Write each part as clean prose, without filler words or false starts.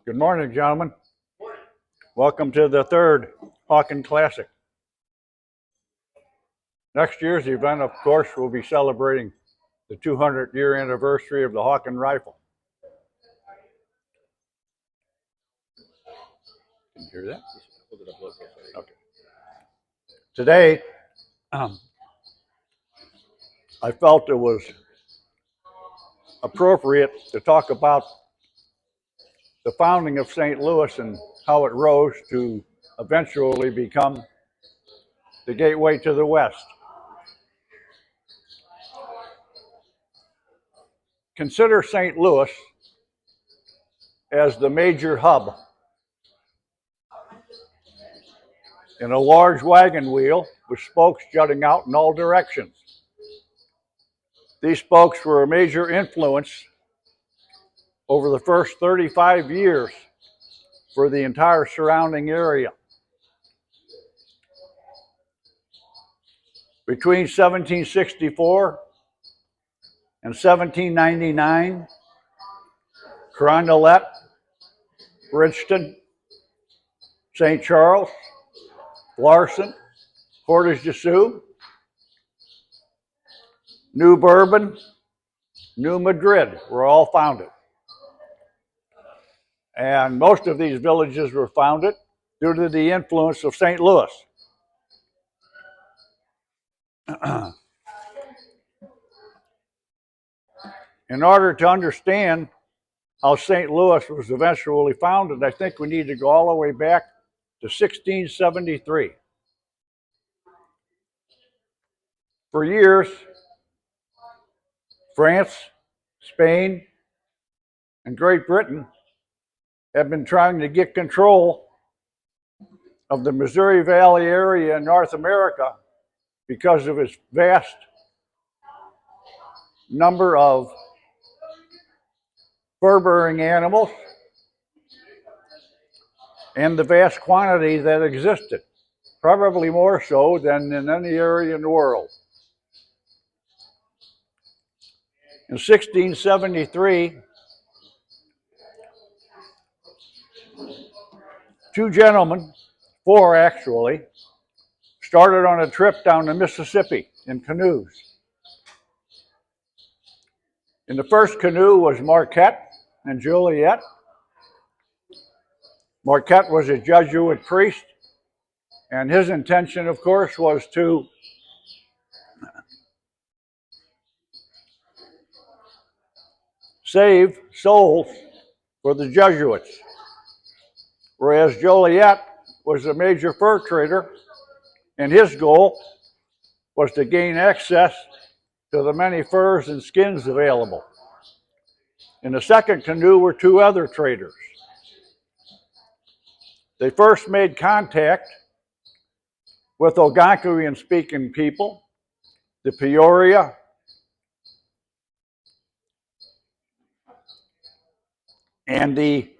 Good morning, gentlemen. Welcome to the third Hawken Classic. Next year's event, of course, will be celebrating the 200-year anniversary of the Hawken rifle. Can you hear that? Okay. Today, I felt it was appropriate to talk about the founding of St. Louis and how it rose to eventually become the gateway to the West. Consider St. Louis as the major hub in a large wagon wheel with spokes jutting out in all directions. These spokes were a major influence over the first 35 years for the entire surrounding area. Between 1764 and 1799, Carondelet, Bridgeton, St. Charles, Larson, Portage de Sioux, New Bourbon, New Madrid were all founded. And most of these villages were founded due to the influence of St. Louis. In order to understand how St. Louis was eventually founded, I think we need to go all the way back to 1673. For years, France, Spain, and Great Britain have been trying to get control of the Missouri Valley area in North America because of its vast number of fur-bearing animals and the vast quantity that existed, probably more so than in any area in the world. In 1673, two gentlemen, four actually, started on a trip down the Mississippi in canoes. In the first canoe was Marquette and Joliet. Marquette was a Jesuit priest, and his intention, of course, was to save souls for the Jesuits, whereas Joliet was a major fur trader, and his goal was to gain access to the many furs and skins available. In the second canoe were two other traders. They first made contact with Algonquian-speaking people, the Peoria, and the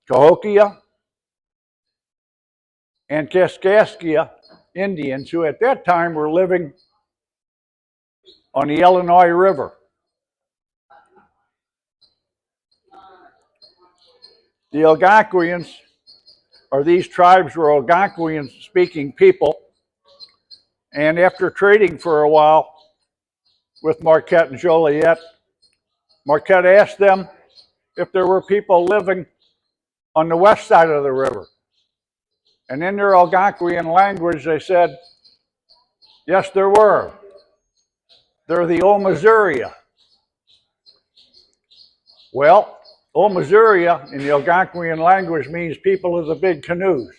Cahokia and Kaskaskia Indians, who at that time were living on the Illinois River. The Algonquians, or these tribes were Algonquian-speaking people, and after trading for a while with Marquette and Joliet, Marquette asked them if there were people living on the west side of the river. And in their Algonquian language, they said, yes, there were. They're the Omissouri. Well, Omissouri in the Algonquian language means people of the big canoes.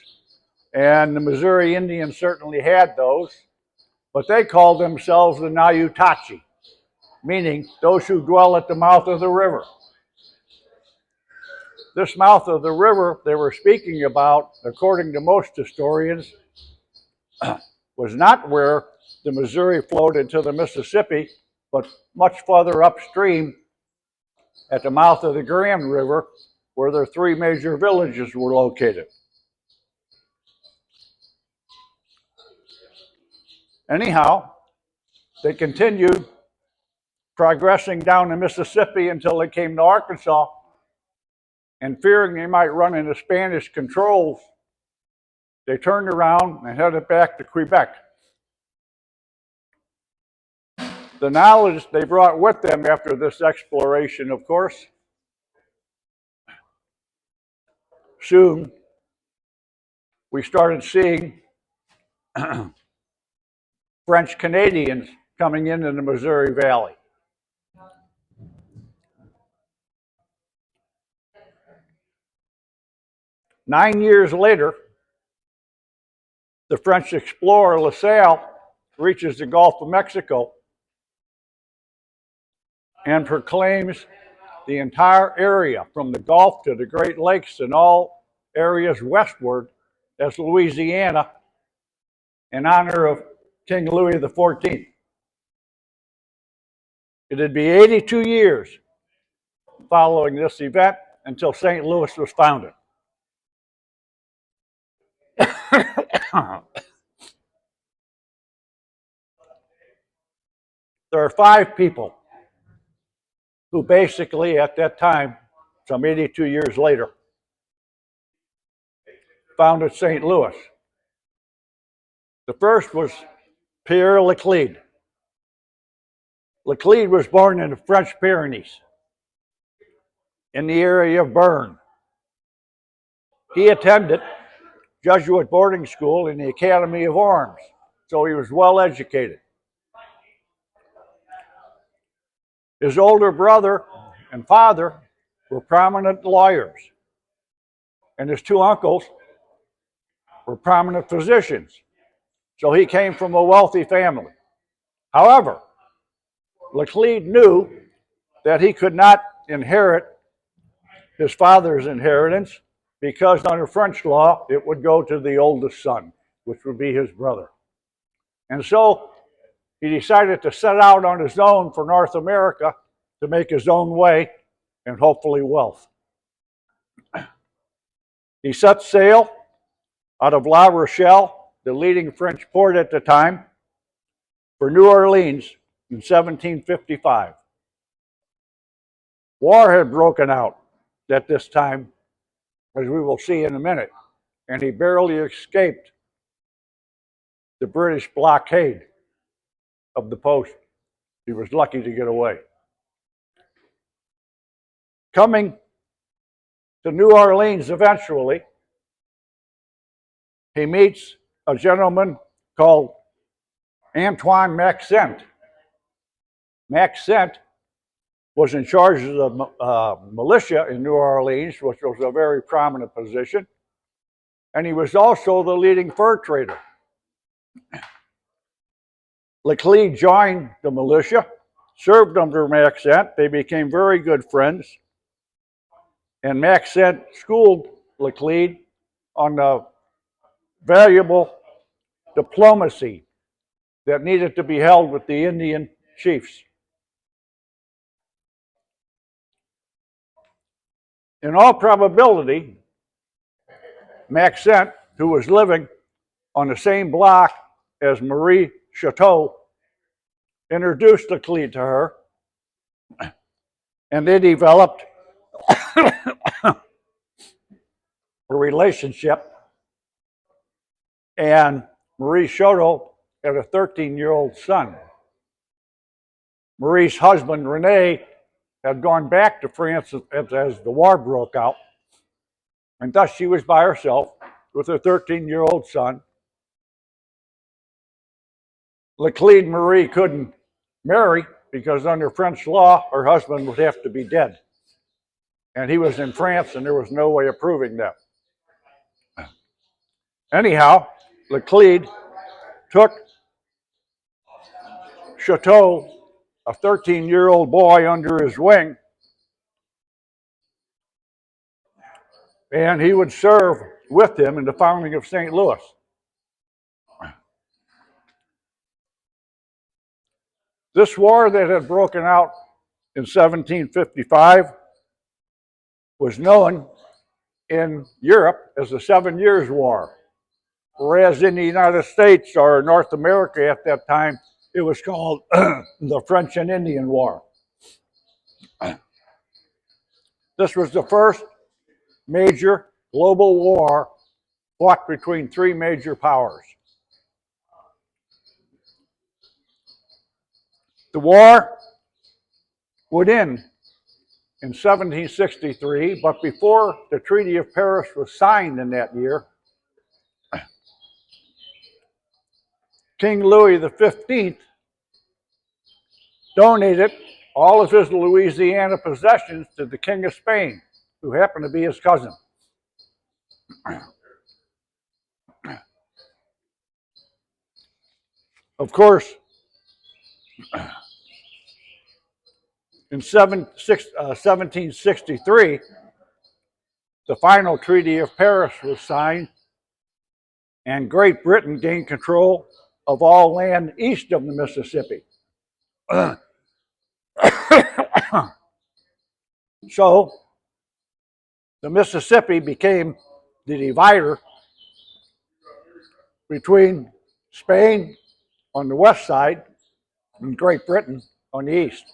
And the Missouri Indians certainly had those, but they called themselves the Nayutachi, meaning those who dwell at the mouth of the river. This mouth of the river they were speaking about, according to most historians, was not where the Missouri flowed into the Mississippi, but much farther upstream at the mouth of the Grand River, where their three major villages were located. Anyhow, they continued progressing down the Mississippi until they came to Arkansas, and fearing they might run into Spanish controls, they turned around and headed back to Quebec. The knowledge they brought with them after this exploration, of course, soon we started seeing French Canadians coming into the Missouri Valley. Nine years later, the French explorer La Salle reaches the Gulf of Mexico and proclaims the entire area from the Gulf to the Great Lakes and all areas westward as Louisiana in honor of King Louis XIV. It'd be 82 years following this event until St. Louis was founded. There are 5 people who basically, at that time, some 82 years later, founded St. Louis. The first was Pierre Laclede. Laclede was born in the French Pyrenees in the area of Bern. He attended Jesuit boarding school in the Academy of Arms, so he was well educated. His older brother and father were prominent lawyers, and his 2 uncles were prominent physicians, so he came from a wealthy family. However, Laclede knew that he could not inherit his father's inheritance because under French law, it would go to the oldest son, which would be his brother. And so he decided to set out on his own for North America to make his own way and hopefully wealth. He set sail out of La Rochelle, the leading French port at the time, for New Orleans in 1755. War had broken out at this time, as we will see in a minute, and he barely escaped the British blockade of the post. He was lucky to get away. Coming to New Orleans eventually, he meets a gentleman called Antoine Maxent. Maxent was in charge of the militia in New Orleans, which was a very prominent position, and he was also the leading fur trader. Laclede joined the militia, served under Maxent. They became very good friends, and Maxent schooled Laclede on the valuable diplomacy that needed to be held with the Indian chiefs. In all probability, Maxent, who was living on the same block as Marie Chateau, introduced Laclede to her, and they developed a relationship. And Marie Chateau had a 13-year-old son. Marie's husband, Rene, had gone back to France as the war broke out, and thus she was by herself with her 13-year-old son. Laclede Marie couldn't marry because under French law, her husband would have to be dead. And he was in France, and there was no way of proving that. Anyhow, Laclede took Chateau, a 13-year-old boy, under his wing, and he would serve with him in the founding of St. Louis. This war that had broken out in 1755 was known in Europe as the 7 Years' War, whereas in the United States or North America at that time, it was called the French and Indian War. This was the first major global war fought between three major powers. The war would end in 1763, but before the Treaty of Paris was signed in that year, King Louis XV donated all of his Louisiana possessions to the King of Spain, who happened to be his cousin. Of course, in 1763, the final Treaty of Paris was signed, and Great Britain gained control of all land east of the Mississippi. So, the Mississippi became the divider between Spain on the west side and Great Britain on the east.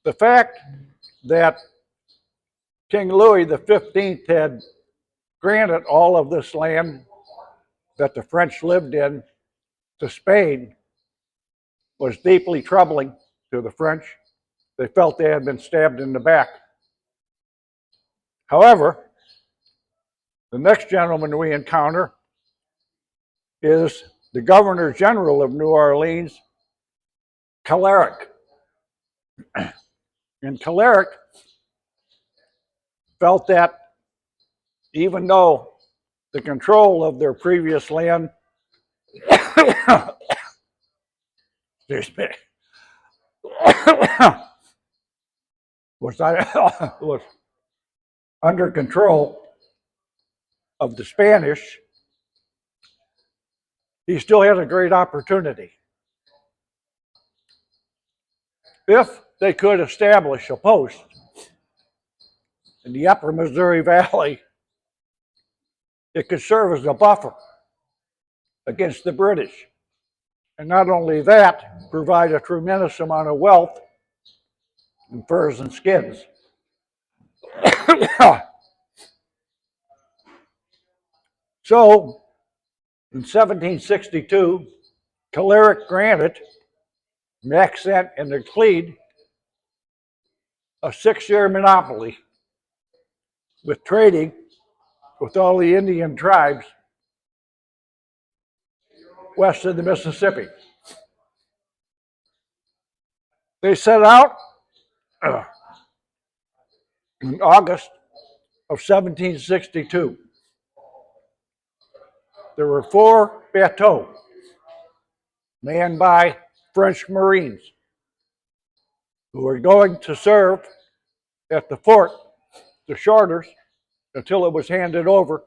The fact that King Louis XV had granted all of this land that the French lived in to Spain was deeply troubling to the French. They felt they had been stabbed in the back. However, the next gentleman we encounter is the Governor General of New Orleans, Caleric. And Caleric felt that even though the control of their previous land was under control of the Spanish, he still had a great opportunity. If they could establish a post in the upper Missouri Valley, it could serve as a buffer against the British. And not only that, provide a tremendous amount of wealth in furs and skins. So, in 1762, Caleric granted Maxent and Euclid a 6-year monopoly with trading with all the Indian tribes west of the Mississippi. They set out in August of 1762. There were 4 bateaux manned by French Marines who were going to serve at the fort, the Charters, until it was handed over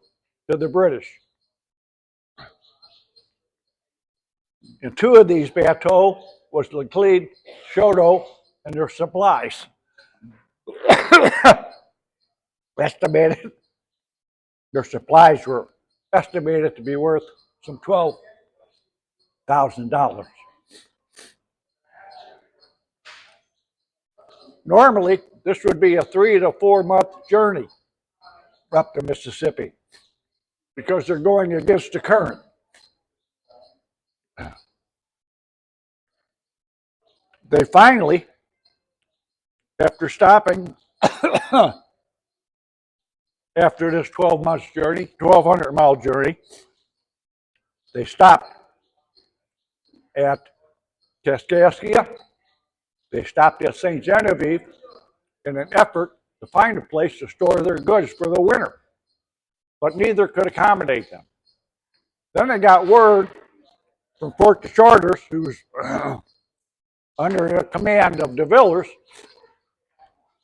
to the British. And 2 of these bateaux was Laclede, Choteau, and their supplies. Estimated, their supplies were estimated to be worth some $12,000. Normally, this would be a 3 to 4 month journey up the Mississippi because they're going against the current. They finally, after stopping after this 1,200-mile journey, they stopped at Kaskaskia. They stopped at St. Genevieve in an effort to find a place to store their goods for the winter, but neither could accommodate them. Then they got word from Fort Charters, who was under the command of De Villers,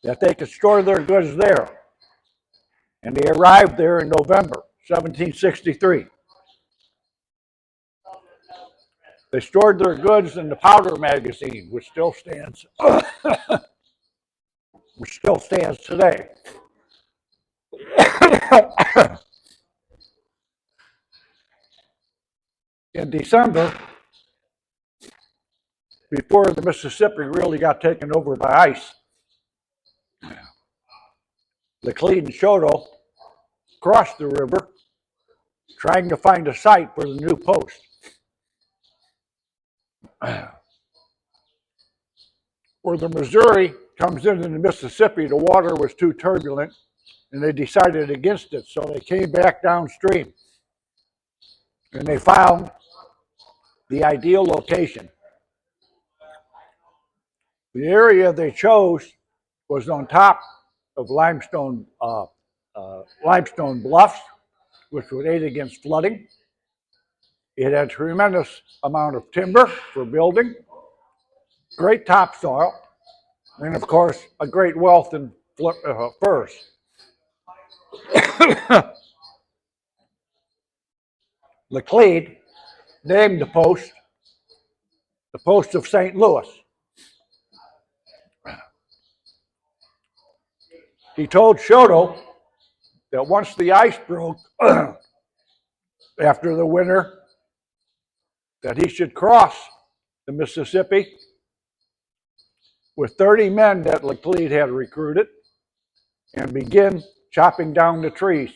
that they could store their goods there. And they arrived there in November 1763. They stored their goods in the powder magazine, which still stands today. In December before the Mississippi really got taken over by ice. Laclede and Choteau crossed the river trying to find a site for the new post. Where the Missouri comes into the Mississippi, the water was too turbulent and they decided against it, so they came back downstream and they found the ideal location. The area they chose was on top of limestone bluffs, which would aid against flooding. It had a tremendous amount of timber for building, great topsoil, and of course, a great wealth in furs. Laclede named the post of St. Louis. He told Choteau that once the ice broke after the winter, that he should cross the Mississippi with 30 men that Laclede had recruited and begin chopping down the trees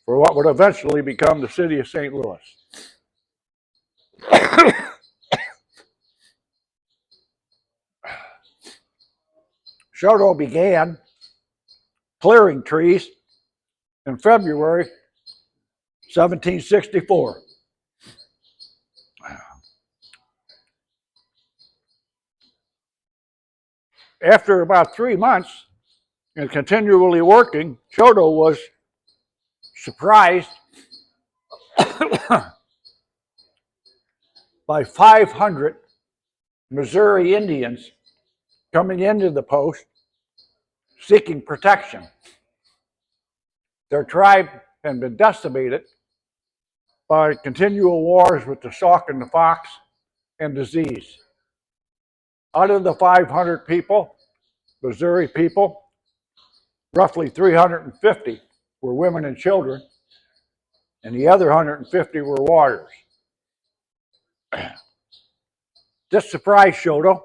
for what would eventually become the city of St. Louis. Choteau began clearing trees in February 1764. After about 3 months and continually working, Choteau was surprised by 500 Missouri Indians coming into the post seeking protection. Their tribe had been decimated by continual wars with the Sauk and the Fox and disease. Out of the 500 people, Missouri people, roughly 350 were women and children, and the other 150 were warriors. This surprised Choteau,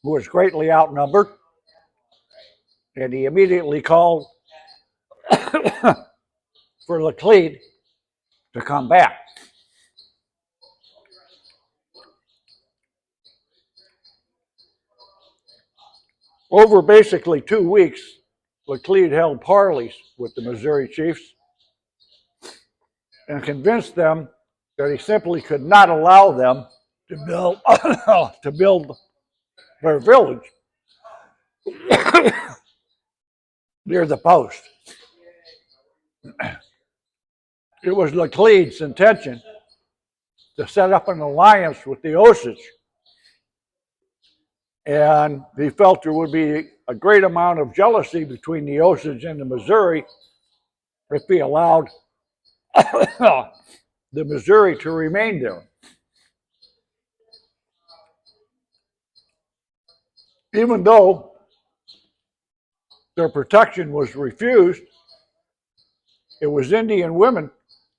who was greatly outnumbered, and he immediately called for Laclede to come back. Over basically 2 weeks, Laclede held parleys with the Missouri chiefs and convinced them that he simply could not allow them to build to build their village near the post. It was Laclede's intention to set up an alliance with the Osage, and he felt there would be a great amount of jealousy between the Osage and the Missouri if he allowed the Missouri to remain there. Even though their protection was refused, it was Indian women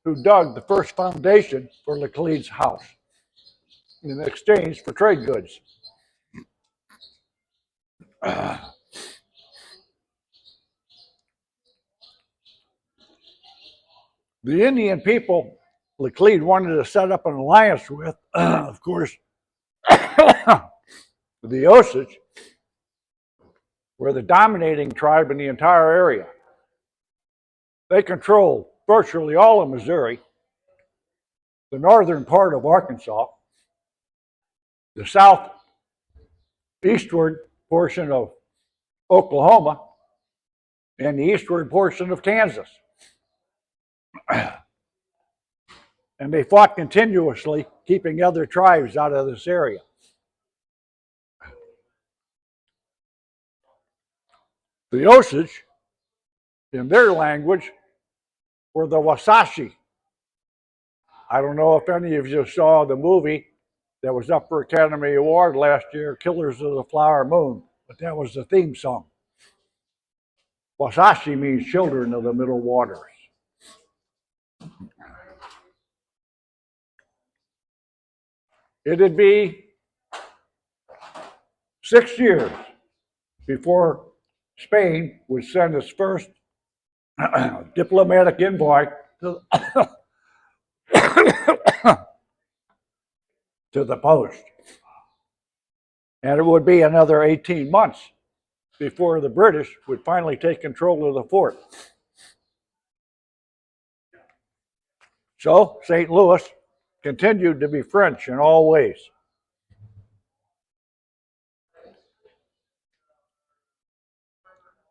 who dug the first foundation for Laclede's house in exchange for trade goods. The Indian people Laclede wanted to set up an alliance with, of course, the Osage were the dominating tribe in the entire area. They controlled virtually all of Missouri, the northern part of Arkansas, the southeastward portion of Oklahoma, and the eastward portion of Kansas. And they fought continuously, keeping other tribes out of this area. The Osage, in their language, were the Wasashi. I don't know if any of you saw the movie that was up for Academy Award last year, Killers of the Flower Moon, but that was the theme song. Wasashi means children of the middle waters. it'd be 6 years before Spain would send its first diplomatic envoy to, to the post. And it would be another 18 months before the British would finally take control of the fort. So St. Louis continued to be French in all ways.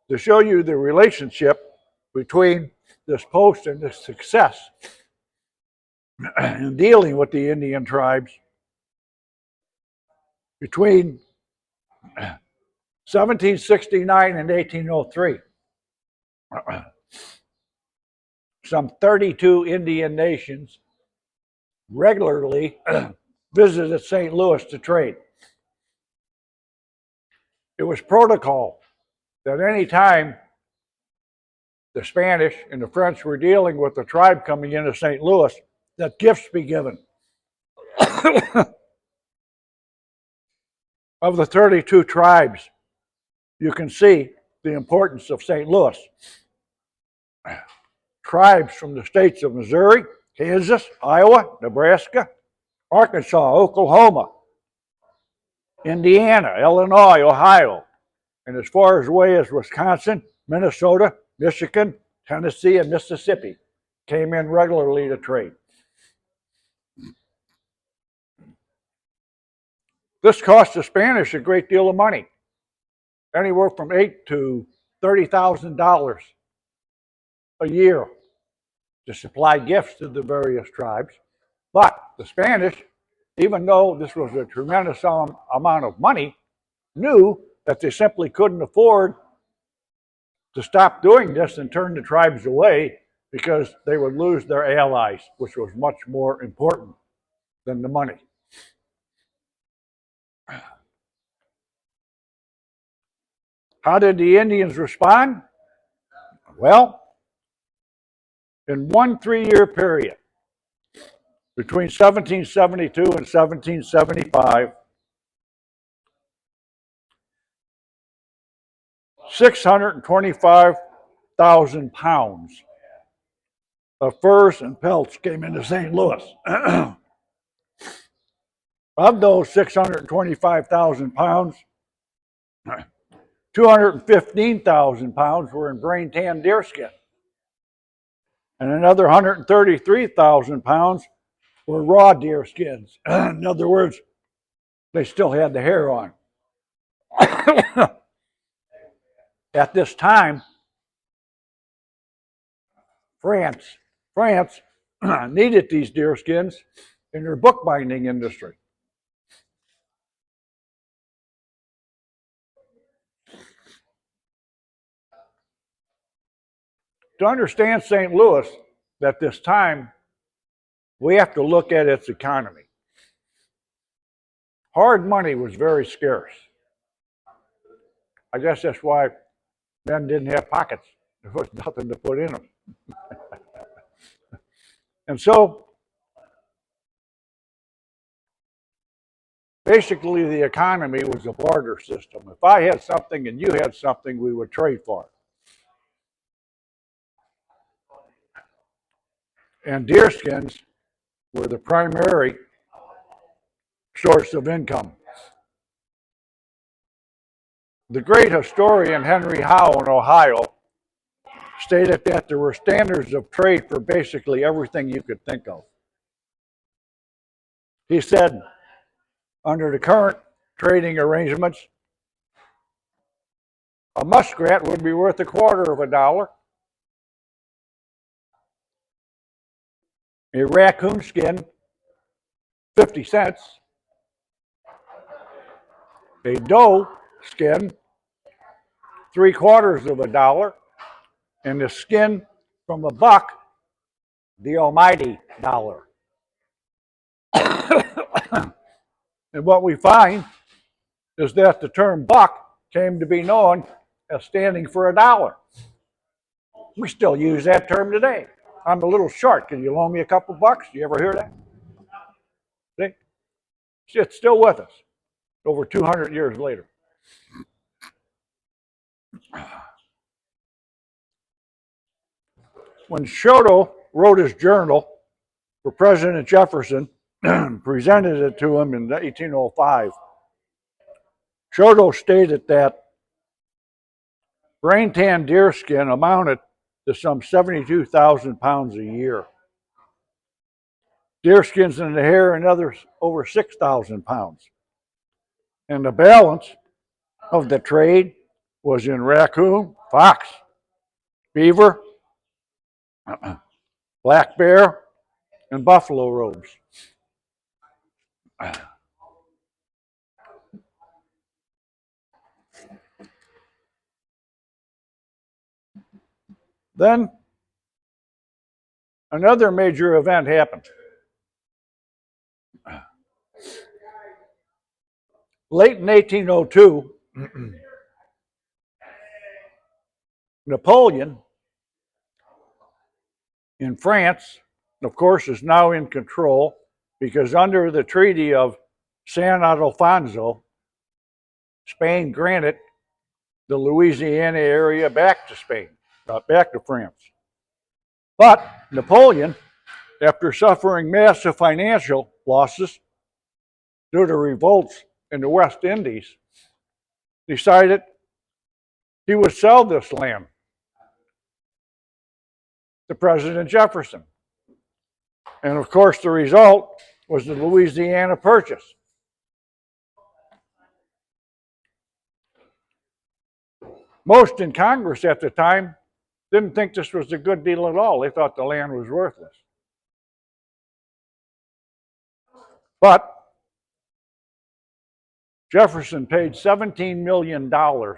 To show you the relationship between this post and this success in dealing with the Indian tribes, between 1769 and 1803, some 32 Indian nations regularly visited St. Louis to trade. It was protocol that any time the Spanish and the French were dealing with the tribe coming into St. Louis, that gifts be given. Of the 32 tribes, you can see the importance of St. Louis. Tribes from the states of Missouri, Kansas, Iowa, Nebraska, Arkansas, Oklahoma, Indiana, Illinois, Ohio, and as far away as Wisconsin, Minnesota, Michigan, Tennessee, and Mississippi came in regularly to trade. This cost the Spanish a great deal of money, anywhere from $8,000 to $30,000 a year to supply gifts to the various tribes. But the Spanish, even though this was a tremendous amount of money, knew that they simply couldn't afford to stop doing this and turn the tribes away because they would lose their allies, which was much more important than the money. How did the Indians respond? Well, in one 3-year period, between 1772 and 1775, 625,000 pounds of furs and pelts came into St. Louis. Of those 625,000 pounds, 215,000 pounds were in brain tan deerskin, and another 133,000 pounds were raw deer skins. In other words, they still had the hair on. At this time, France needed these deer skins in their bookbinding industry. To understand St. Louis at this time, we have to look at its economy. Hard money was very scarce. I guess that's why men didn't have pockets. There was nothing to put in them. And so, basically, the economy was a barter system. If I had something and you had something, we would trade for it. And deerskins were the primary source of income. The great historian Henry Howe in Ohio stated that there were standards of trade for basically everything you could think of. He said, under the current trading arrangements, a muskrat would be worth $0.25. A raccoon skin, 50 cents. A doe skin, $0.75. And the skin from a buck, the almighty dollar. And what we find is that the term buck came to be known as standing for $1. We still use that term today. I'm a little short. Can you loan me a couple bucks? Do you ever hear that? See? It's still with us over 200 years later. When Sholto wrote his journal for President Jefferson, presented it to him in 1805, Sholto stated that brain tan deerskin amounted to some 72,000 pounds a year. Deerskins in the hair and others over 6,000 pounds. And the balance of the trade was in raccoon, fox, beaver, black bear, and buffalo robes. Then another major event happened. Late in 1802, Napoleon in France, of course, is now in control because under the Treaty of San Ildefonso, Spain granted the Louisiana area back to Spain, back to France. But Napoleon, after suffering massive financial losses due to revolts in the West Indies, decided he would sell this land to President Jefferson. And of course, the result was the Louisiana Purchase. Most in Congress at the time didn't think this was a good deal at all. They thought the land was worthless. But Jefferson paid $17 million for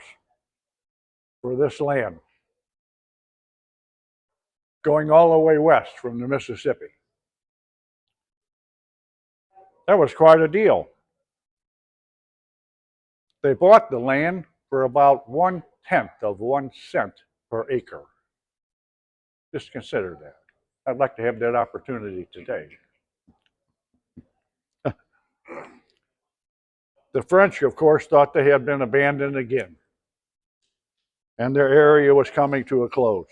this land, going all the way west from the Mississippi. That was quite a deal. They bought the land for about 1/10 of 1 cent per acre. Just consider that. I'd like to have that opportunity today. The French, of course, thought they had been abandoned again, and their area was coming to a close.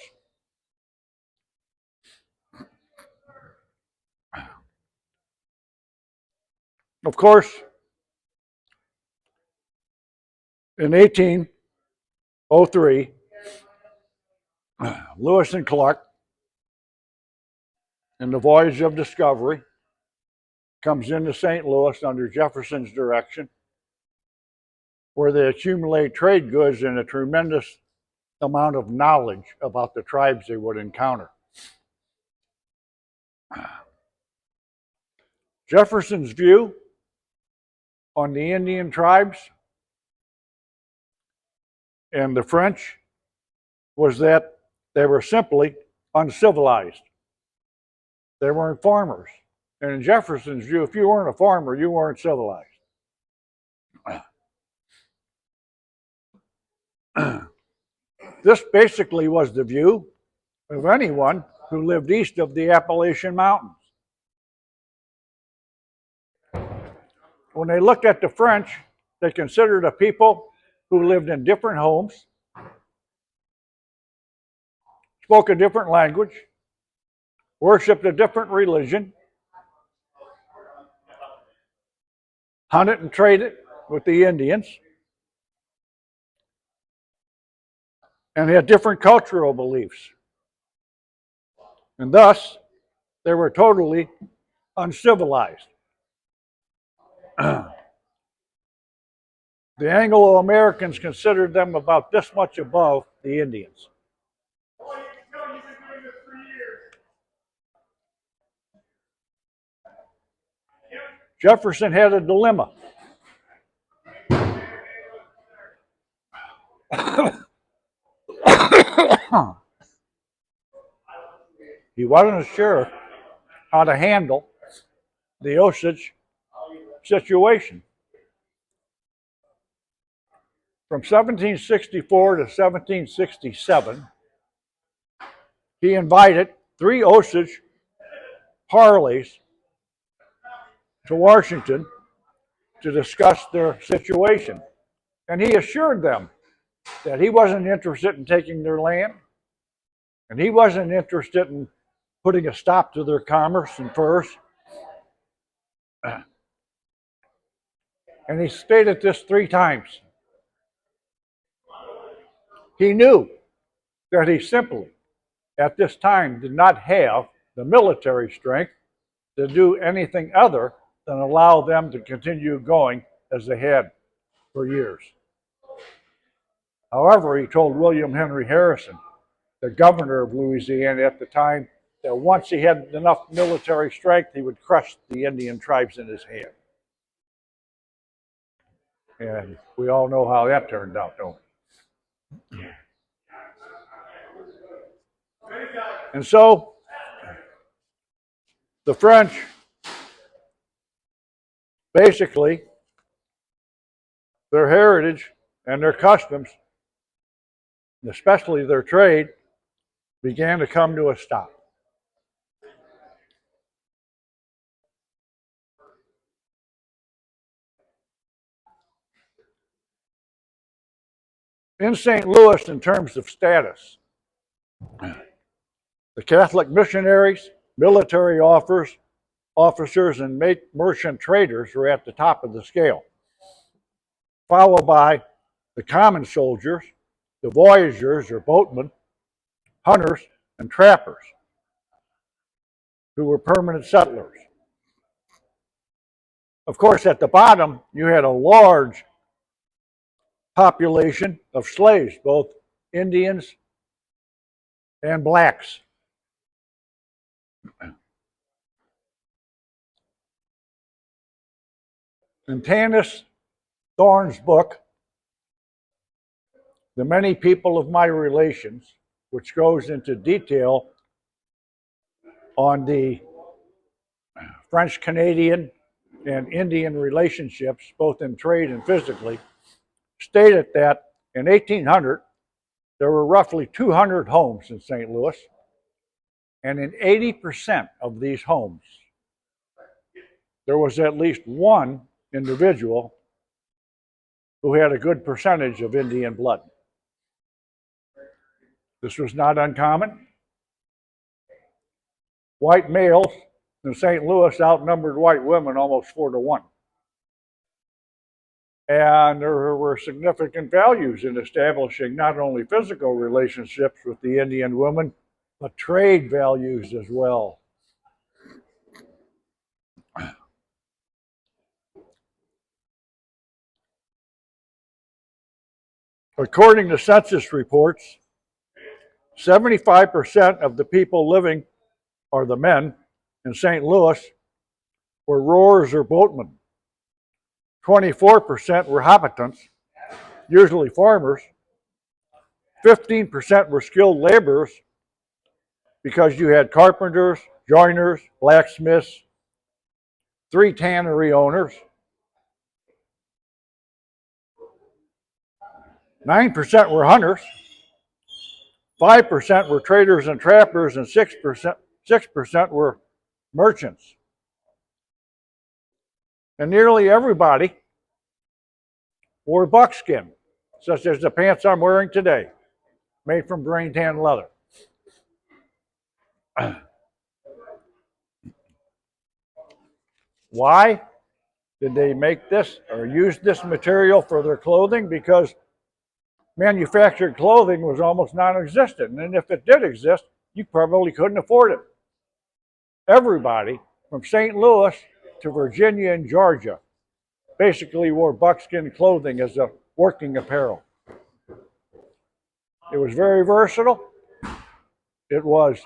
Of course, in 1803, Lewis and Clark, in the Voyage of Discovery, comes into St. Louis under Jefferson's direction, where they accumulate trade goods and a tremendous amount of knowledge about the tribes they would encounter. Jefferson's view on the Indian tribes and the French was that they were simply uncivilized. They weren't farmers. And in Jefferson's view, if you weren't a farmer, you weren't civilized. This basically was the view of anyone who lived east of the Appalachian Mountains. When they looked at the French, they considered a people who lived in different homes, spoke a different language, worshipped a different religion, hunted and traded with the Indians, and had different cultural beliefs. And thus, they were totally uncivilized. The Anglo-Americans considered them about this much above the Indians. Jefferson had a dilemma. He wasn't sure how to handle the Osage situation. From 1764 to 1767, he invited 3 Osage parleys to Washington to discuss their situation. And he assured them that he wasn't interested in taking their land, and he wasn't interested in putting a stop to their commerce and furs. And he stated this 3 times. He knew that he simply, at this time, did not have the military strength to do anything other than allow them to continue going as they had for years. However, he told William Henry Harrison, the governor of Louisiana at the time, that once he had enough military strength, he would crush the Indian tribes in his hand. And we all know how that turned out, don't we? And so, the French basically, their heritage and their customs, especially their trade, began to come to a stop. In St. Louis, in terms of status, the Catholic missionaries, military officers, and merchant traders were at the top of the scale, followed by the common soldiers, the voyageurs or boatmen, hunters, and trappers, who were permanent settlers. Of course, at the bottom, you had a large population of slaves, both Indians and blacks. In Tanis Thorne's book, The Many People of My Relations, which goes into detail on the French-Canadian and Indian relationships, both in trade and physically, stated that in 1800, there were roughly 200 homes in St. Louis, and in 80% of these homes, there was at least one individual who had a good percentage of Indian blood. This was not uncommon. White males in St. Louis outnumbered white women almost 4-1. And there were significant values in establishing not only physical relationships with the Indian women, but trade values as well. According to census reports, 75% of the people living, or the men, in St. Louis were rowers or boatmen. 24% were habitants, usually farmers. 15% were skilled laborers, because you had carpenters, joiners, blacksmiths, 3 tannery owners. 9% were hunters. 5% were traders and trappers, and 6% were merchants. And nearly everybody wore buckskin, such as the pants I'm wearing today, made from grain tan leather. Why did they make this or use this material for their clothing? Because manufactured clothing was almost non-existent, and if it did exist, you probably couldn't afford it. Everybody from St. Louis to Virginia and Georgia basically wore buckskin clothing as a working apparel. It was very versatile. It was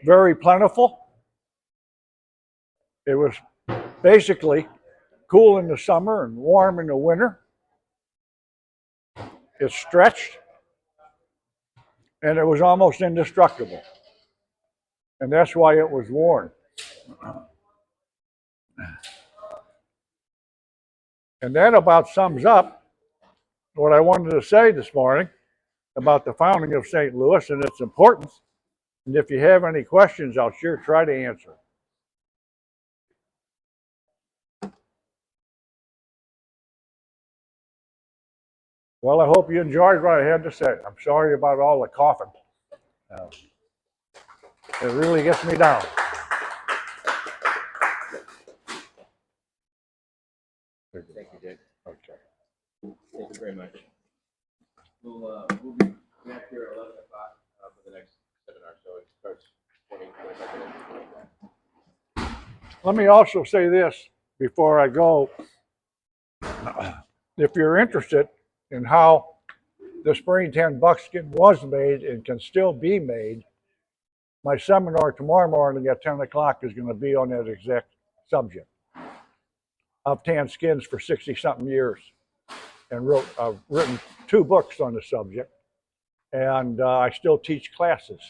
very plentiful. It was basically cool in the summer and warm in the winter. It stretched, and it was almost indestructible. And that's why it was worn. And that about sums up what I wanted to say this morning about the founding of St. Louis and its importance. And if you have any questions, I'll sure try to answer. Well, I hope you enjoyed what I had to say. I'm sorry about all the coughing. It really gets me down. Thank you, Dick. Okay. Thank you very much. We'll be back here at 11 o'clock for the next seminar, so it starts 25 minutes. Let me also say this before I go. If you're interested in how the spring-tan buckskin was made and can still be made, my seminar tomorrow morning at 10 o'clock is going to be on that exact subject. I've tanned skins for 60-something years and I've written 2 books on the subject, and I still teach classes.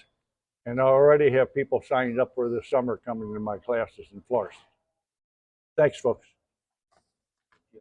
And I already have people signed up for this summer coming to my classes in Florida. Thanks, folks.